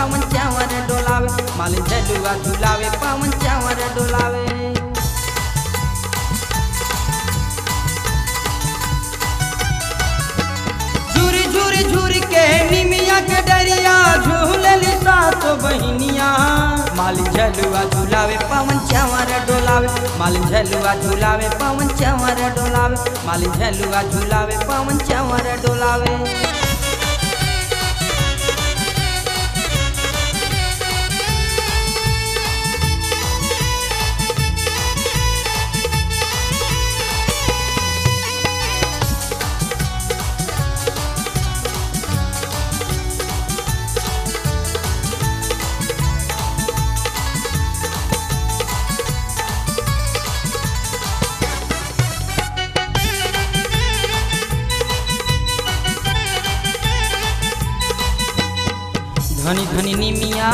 पवन चावर डोलावे, मालिन झलुआ झुलावे पवन चावर डोलावे। झूरी झूरी झूरी के निमिया के डरिया झूलली सातो बहिनिया, मालिन झलुआ झुलावे पवन चावर डोलावे, मालिन झलुआ झुलावे पवन चावर डोलावे, मालिन झलुआ झुलावे पवन चावर डोलावे। धनी धनी निमिया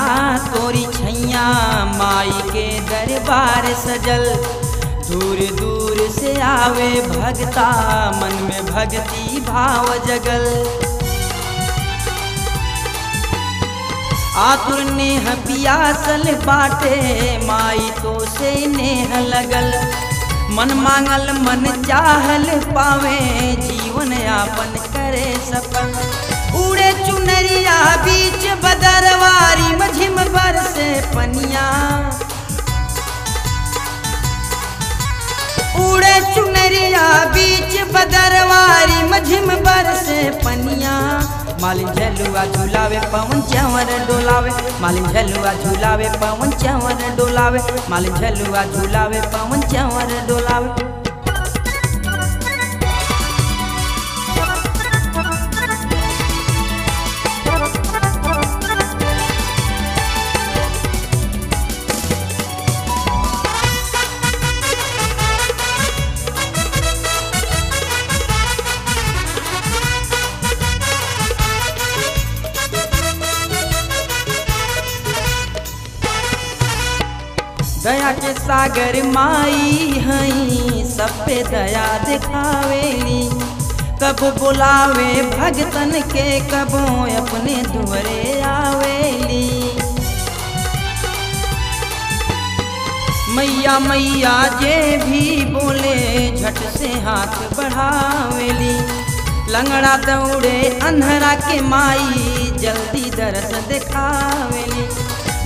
तोरी छैया माई के दरबार सजल, दूर दूर से आवे भगता मन में भक्ति भाव जगल। आतुर नेह पियासल बाटे माई तो से नेह लगल, मन मांगल मन चाहल पावे जीवन यापन करे सफल। उड़े चुनरिया बीच बदरवारी मझिम बरसे पनिया, उड़े चुनरिया बीच बदरवारी मझिम बरसे पनिया, मालिन झलुआ झुलावे पवन चावर डोलावे, मालिन झलुआ झुलावे पवन चावर डोलावे, मालिन झलुआ झुलावे पवन चावर डोलावे। दया के सागर माई हई सब पे दया दिखावेली, कब बुलावे भगतन के कबो अपने दुआरे आवेली। मैया मैया जे भी बोले झट से हाथ बढ़ावेली, लंगड़ा दौड़े अंधरा के माई जल्दी दरस दिखावेली।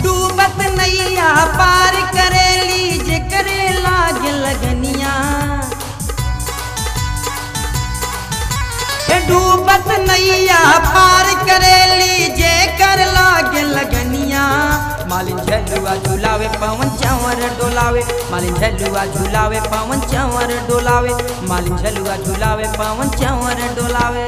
डूबत नैया पार करेली जे करे लाग लगनिया, डूबत नैया पार करेली जे कर लाग लगनिया, मालिन झलुआ झुलावे पवन चावर डोलावे, मालिन झलुआ झुलावे पवन चावर डोलावे, मालिन झलुआ झुलावे पवन चावर डोलावे।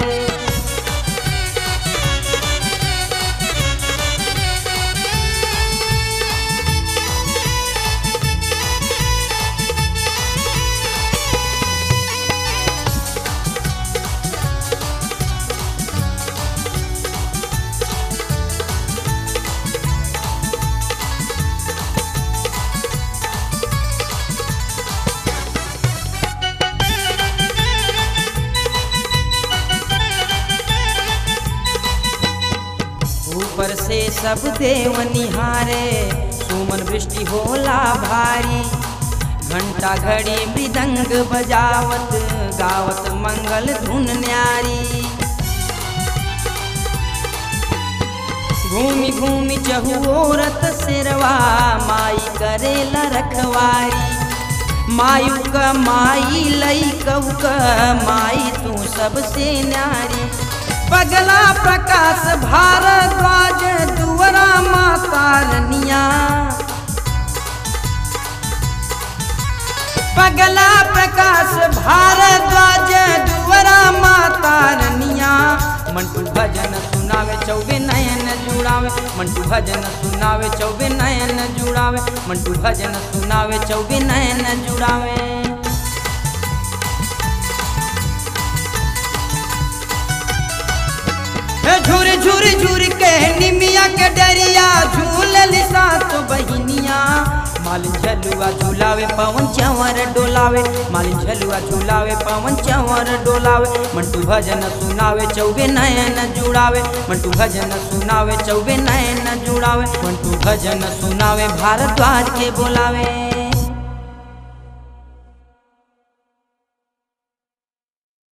ऊपर से सब देव निहारे सुमन वृष्टि होला भारी, घंटा घड़ी मृदंग बजावत गावत मंगल धुन न्यारी। घूमी घूमी चहुओरत सिरवा माई करेला रखवारी, मायू का माई लई कऊ का माई तू सबसे न्यारी। पगला प्रकाश भारद्वाज दुवरा माता रनिया, पगला प्रकाश भारद्वाज दुवरा माता रनिया। मंटू भजन सुनावे चौबे नयन जुड़ावे, मंटू भजन सुनावे चौबे नयन जुड़ावे, मंटू भजन सुनावे चौबे नयन जुड़ावे। झूर झूर झूर के निमिया के डरिया झूलल सात बहिनिया, मालिन झलुआ झुलावे पवन चंवर डोलावे, मालिन झलुआ झुलावे पवन चंवर डोलावे। मंटू भजन सुनावे चौबे नयन जुड़ावे, मंटू भजन सुनावे चौबे नयन जुड़ावे। मंटू भजन सुनावे भारद्वाज के बोलावे।